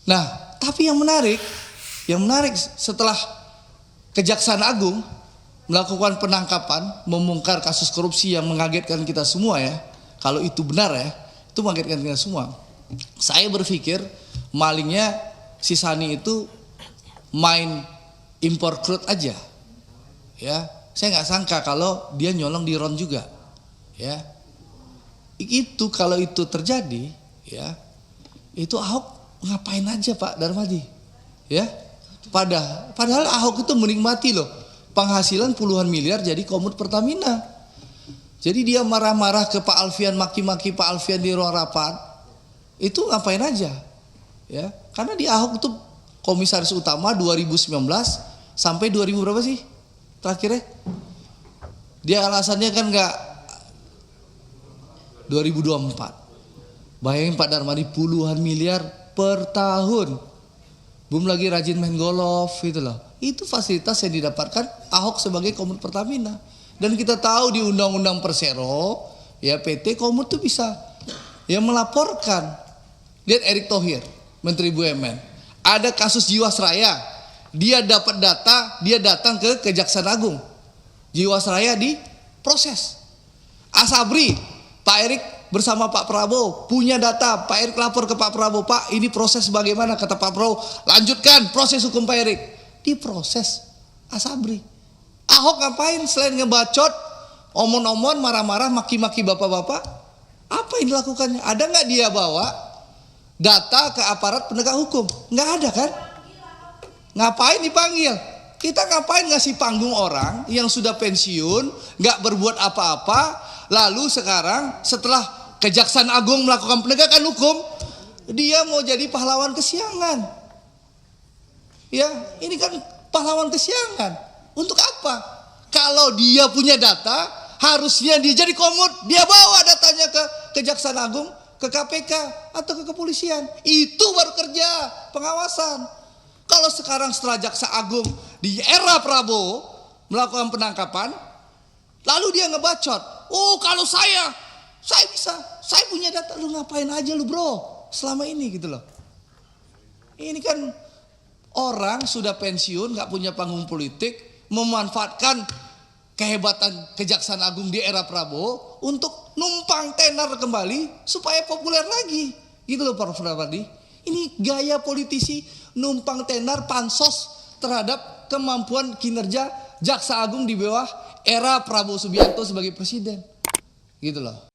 Nah, tapi yang menarik setelah Kejaksaan Agung melakukan penangkapan, membongkar kasus korupsi yang mengagetkan kita semua ya. Kalau itu benar ya, itu mengagetkan kita semua. Saya berpikir malingnya si Sani itu main impor crude aja. Ya, saya nggak sangka kalau dia nyolong di RON juga. Ya. Itu kalau itu terjadi, ya. Itu Ahok ngapain aja Pak Darmadi? Ya. Padahal Ahok itu menikmati loh penghasilan puluhan miliar jadi komut Pertamina. Jadi dia marah-marah ke Pak Alfian, maki-maki Pak Alfian di ruang rapat. Itu ngapain aja? Ya, karena di Ahok itu komisaris utama 2019 sampai 2000 berapa sih? Terakhirnya? Dia alasannya kan enggak 2024. Bayangin Pak Darmadi puluhan miliar per tahun. Belum lagi rajin main golf gitu loh. Itu fasilitas yang didapatkan Ahok sebagai komut Pertamina. Dan kita tahu di Undang-Undang Persero, ya PT Komut tuh bisa ya melaporkan. Lihat Erick Thohir, Menteri BUMN. Ada kasus Jiwasraya. Dia dapat data, dia datang ke Kejaksaan Agung. Jiwasraya diproses. Asabri, Pak Erick bersama Pak Prabowo punya data, Pak Erick lapor ke Pak Prabowo, Pak ini proses bagaimana, kata Pak Prabowo, lanjutkan proses hukum Pak Erick. Diproses Asabri. Ahok ngapain selain ngebacot, omon-omon, marah-marah, maki-maki bapak-bapak? Apa yang dilakukannya? Ada nggak dia bawa data ke aparat penegak hukum? Nggak ada kan? Ngapain dipanggil? Kita ngapain ngasih panggung orang yang sudah pensiun, nggak berbuat apa-apa, lalu sekarang setelah Kejaksaan Agung melakukan penegakan hukum, dia mau jadi pahlawan kesiangan. Ya, ini kan pahlawan kesiangan. Untuk apa? Kalau dia punya data, harusnya dia jadi komut, dia bawa datanya ke Kejaksaan Agung, ke KPK atau ke kepolisian. Itu baru kerja pengawasan. Kalau sekarang setelah Jaksa Agung di era Prabowo melakukan penangkapan, lalu dia ngebacot. Oh, kalau saya bisa, saya punya data. Lu ngapain aja lu bro selama ini gitu loh. Ini kan orang sudah pensiun, gak punya panggung politik, memanfaatkan kehebatan Kejaksaan Agung di era Prabowo untuk numpang tenar kembali supaya populer lagi. Gitu loh Pak Darmadi. Ini gaya politisi numpang tenar pansos terhadap kemampuan kinerja Jaksa Agung di bawah era Prabowo Subianto sebagai presiden. Gitu loh.